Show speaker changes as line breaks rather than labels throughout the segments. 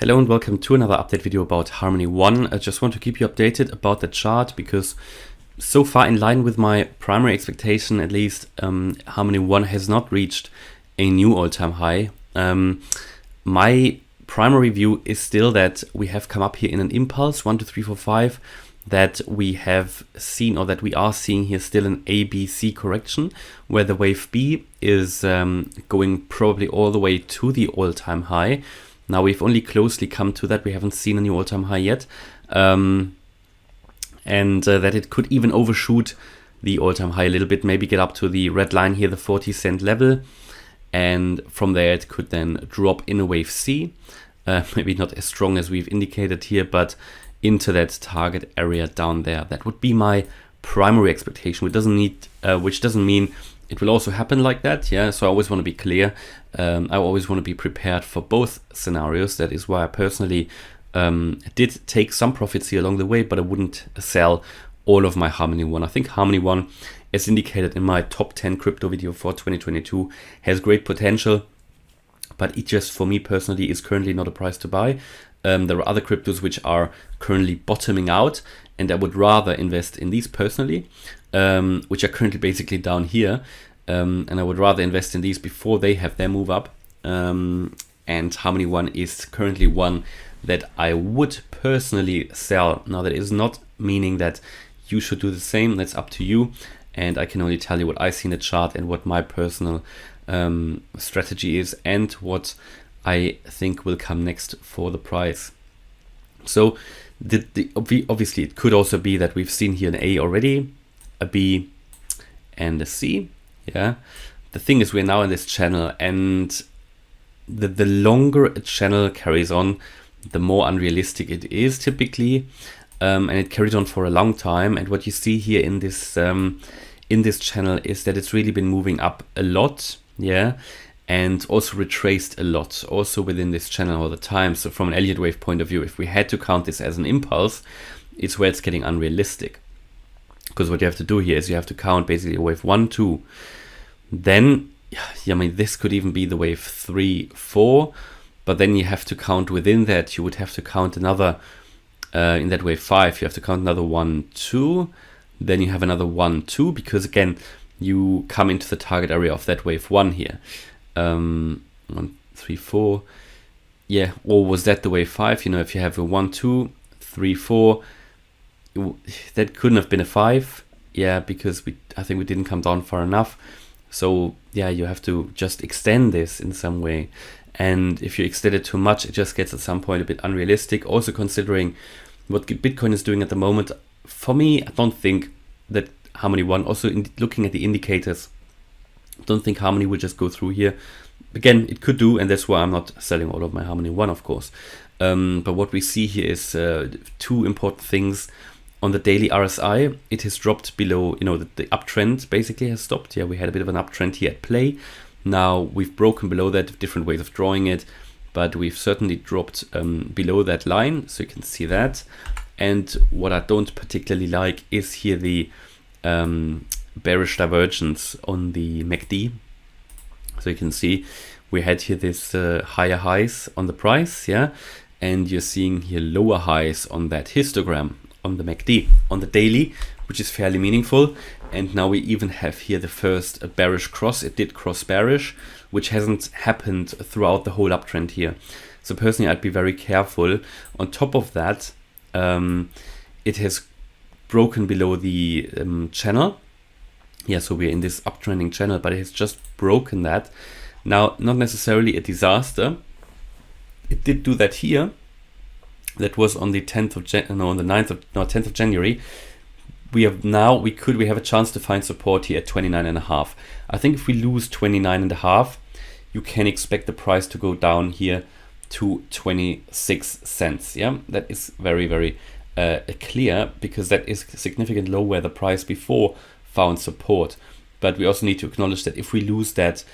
Hello and welcome to another update video about Harmony One. I just want to keep you updated about the chart because so far in line with my primary expectation, at least, Harmony One has not reached a new all-time high. My primary view is still that we have come up here in an impulse 1, 2, 3, 4, 5, that we have seen, or that we are seeing here still an ABC correction where the wave B is going probably all the way to the all-time high. Now we've only closely come to that. We haven't seen a new all-time high yet. And that it could even overshoot the all-time high a little bit, maybe get up to the red line here, the 40-cent level. And from there it could then drop in a wave C. Maybe not as strong as we've indicated here, but into that target area down there. That would be my primary expectation, which doesn't mean it will also happen like that. Yeah, so I always want to be clear. I always want to be prepared for both scenarios. That is why I personally did take some profits here along the way, but I wouldn't sell all of my Harmony One. I think Harmony One, as indicated in my top 10 crypto video for 2022, has great potential, but it just, for me personally, is currently not a price to buy. There are other cryptos which are currently bottoming out, and I would rather invest in these personally, which are currently basically down here. And I would rather invest in these before they have their move up. And Harmony One is currently one that I would personally sell. Now, that is not meaning that you should do the same. That's up to you. And I can only tell you what I see in the chart and what my personal strategy is and what I think will come next for the price. So obviously it could also be that we've seen here an A already, a B and a C. Yeah, the thing is, we're now in this channel, and the longer a channel carries on, the more unrealistic it is typically, and it carried on for a long time. And what you see here in this channel is that it's really been moving up a lot, yeah, and also retraced a lot, also within this channel all the time. So from an Elliott wave point of view, if we had to count this as an impulse, it's where it's getting unrealistic. Because what you have to do here is you have to count basically wave 1, 2. Then, I mean, this could even be the wave 3, 4. But then you have to count within that. You would have to count another, in that wave 5, you have to count another 1, 2. Then you have another 1, 2. Because again, you come into the target area of that wave 1 here. 1, 3, 4. Yeah, or was that the wave 5? You know, if you have a 1, 2, 3, 4. That couldn't have been a 5, yeah, because I think we didn't come down far enough. So yeah, you have to just extend this in some way, and if you extend it too much, it just gets at some point a bit unrealistic. Also considering what Bitcoin is doing at the moment, for me, I don't think that Harmony One, also looking at the indicators, I don't think Harmony will just go through here. Again, it could do, and that's why I'm not selling all of my Harmony One, of course. But what we see here is two important things. On the daily RSI, it has dropped below, you know, the uptrend basically has stopped. Yeah, we had a bit of an uptrend here at play. Now we've broken below that, different ways of drawing it, but we've certainly dropped below that line, so you can see that. And what I don't particularly like is here the bearish divergence on the MACD. So you can see we had here this higher highs on the price, yeah, and you're seeing here lower highs on that histogram on the MACD, on the daily, which is fairly meaningful. And now we even have here the first bearish cross. It did cross bearish, which hasn't happened throughout the whole uptrend here. So personally, I'd be very careful. On top of that, it has broken below the channel. Yeah, so we're in this uptrending channel, but it has just broken that. Now, not necessarily a disaster. It did do that here. That was on the 10th of on the 10th of January. We have a chance to find support here at 29.5. I think if we lose 29.5, you can expect the price to go down here to 26 cents. Yeah, that is very, very clear, because that is a significant low where the price before found support. But we also need to acknowledge that if we lose that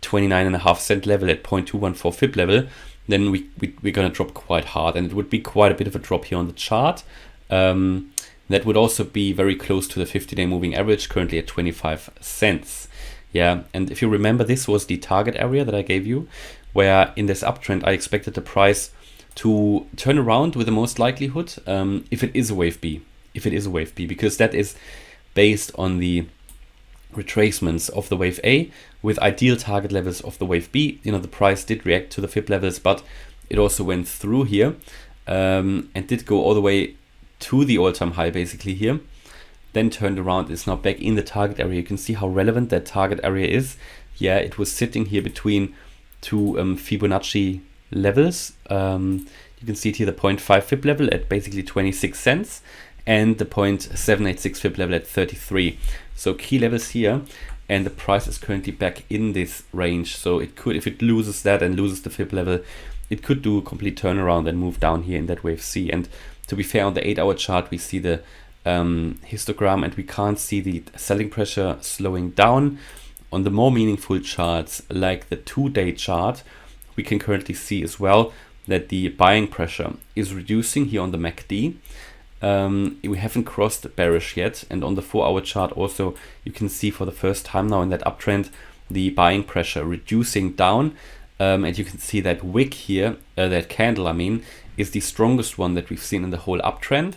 29.5 cent level at 0.214 Fib level, then we're going to drop quite hard, and it would be quite a bit of a drop here on the chart. That would also be very close to the 50-day moving average, currently at 25 cents. Yeah, and if you remember, this was the target area that I gave you, where in this uptrend I expected the price to turn around with the most likelihood if it is a wave B. If it is a wave B, because that is based on the retracements of the wave A with ideal target levels of the wave B. You know, the price did react to the fib levels, but it also went through here and did go all the way to the all-time high basically here, then turned around. It's now back in the target area. You can see how relevant that target area is. Yeah, it was sitting here between two Fibonacci levels. You can see it here, the 0.5 fib level at basically 26 cents and the 0.786 fib level at 33. So key levels here, and the price is currently back in this range. So it could, if it loses that and loses the fib level, it could do a complete turnaround and move down here in that wave C. And to be fair, on the 8-hour chart, we see the histogram and we can't see the selling pressure slowing down. On the more meaningful charts, like the 2-day chart, we can currently see as well that the buying pressure is reducing here on the MACD. We haven't crossed bearish yet, and on the 4-hour chart also you can see for the first time now in that uptrend the buying pressure reducing down, and you can see that wick here, that candle I mean, is the strongest one that we've seen in the whole uptrend.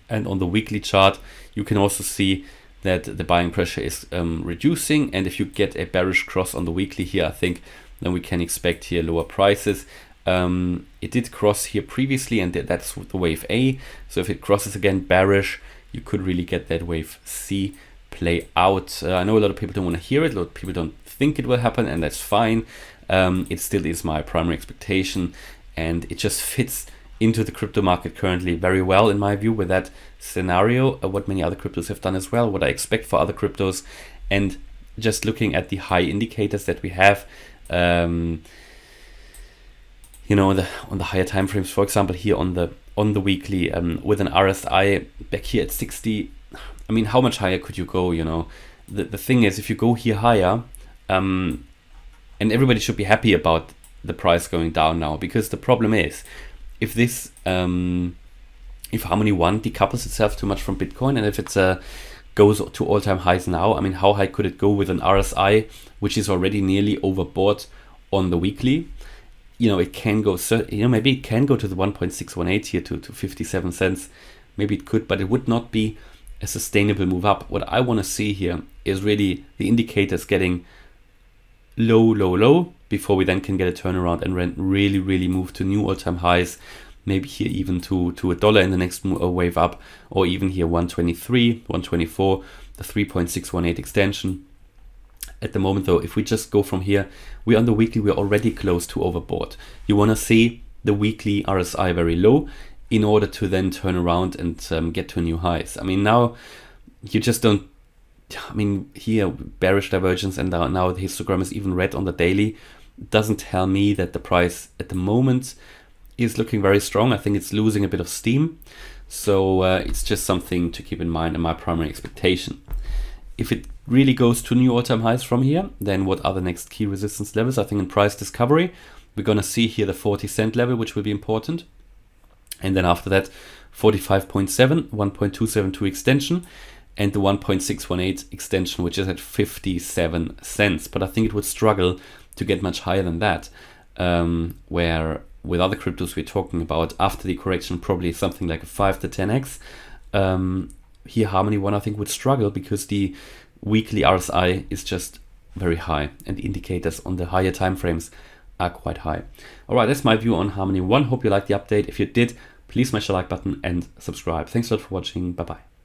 And on the weekly chart you can also see that the buying pressure is reducing, and if you get a bearish cross on the weekly here, I think then we can expect here lower prices. It did cross here previously, and that's the wave A. So if it crosses again bearish, you could really get that wave C play out. I know a lot of people don't want to hear it, a lot of people don't think it will happen, and that's fine. It still is my primary expectation, and it just fits into the crypto market currently very well in my view with that scenario, what many other cryptos have done as well, what I expect for other cryptos. And just looking at the high indicators that we have, you know, on the higher time frames, for example, here on the weekly, with an RSI back here at 60. I mean, how much higher could you go? You know, the thing is, if you go here higher, and everybody should be happy about the price going down now, because the problem is, if this if Harmony 1 decouples itself too much from Bitcoin, and if it's goes to all-time highs now, I mean, how high could it go with an RSI which is already nearly overbought on the weekly? You know, it can go, you know, maybe it can go to the 1.618 here to 57 cents. Maybe it could, but it would not be a sustainable move up. What I want to see here is really the indicators getting low before we then can get a turnaround and really move to new all-time highs. Maybe here even to $1 in the next wave up, or even here 123, 124, the 3.618 extension. At the moment though, if we just go from here, we're on the weekly, we're already close to overbought. You want to see the weekly RSI very low in order to then turn around and get to new highs. I mean, now you just don't, I mean, here bearish divergence, and now the histogram is even red on the daily. Doesn't tell me that the price at the moment is looking very strong. I think it's losing a bit of steam. So it's just something to keep in mind in my primary expectation. If it really goes to new all-time highs from here, then what are the next key resistance levels? I think in price discovery, we're going to see here the 40-cent level, which will be important. And then after that, 45.7, 1.272 extension, and the 1.618 extension, which is at 57 cents. But I think it would struggle to get much higher than that, where with other cryptos we're talking about after the correction probably something like a 5 to 10x. Here Harmony 1 I think would struggle because the weekly RSI is just very high and the indicators on the higher time frames are quite high. Alright, that's my view on Harmony 1. Hope you liked the update. If you did, please smash the like button and subscribe. Thanks a lot for watching. Bye bye.